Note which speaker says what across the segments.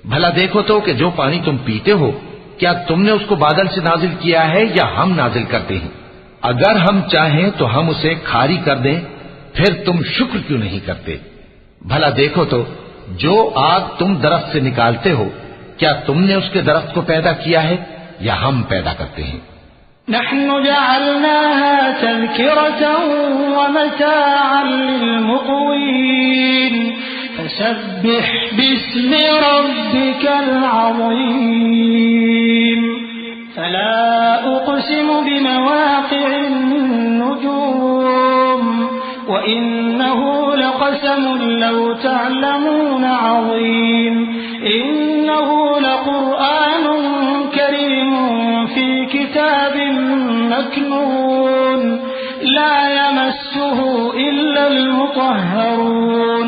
Speaker 1: भला देखो तो कि जो पानी तुम पीते हो, क्या तुमने उसको बादल से नाजिल किया है या हम नाजिल करते हैं? अगर हम चाहें तो हम उसे खारी कर दें, फिर तुम शुक्र क्यों नहीं करते? भला देखो तो जो आग तुम दरख्त से निकालते हो, क्या तुमने उसके दरख्त को पैदा किया है या हम पैदा करते हैं?
Speaker 2: नहनु जअलनाहा तज़किरतन व मताअन लिलमुक़वीन फसब्बिह बिस्मि रब्बिकल अज़ीम फला उक़सिमु बिमवाक़िअन नुजूम व इन्नहु लक़समुन लौ तअलमून अज़ीम इन्नहु लक़ुरआनुन करीमुन फी किताबिन मकनून ला यमस्सुहु इल्लल मुतहहरून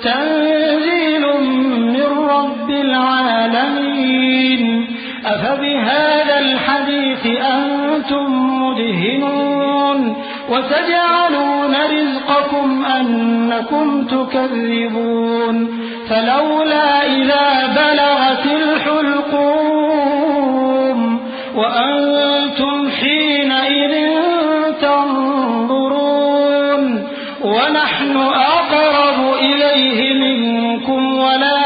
Speaker 2: तंज़ीलुम मिर रब्बिल आलमीन अफबिहाज़ल हदीस अंतुम मुदहिनून वतजअलून रिज़्क़कुम अन्नकुम तुकज़्ज़िबून फलौला इज़ा बलगतिल हुल्क़ूम वअंतुम हीनइज़िन तंज़ुरून वनहनु अक़रबु इलैहि मिनकुम वला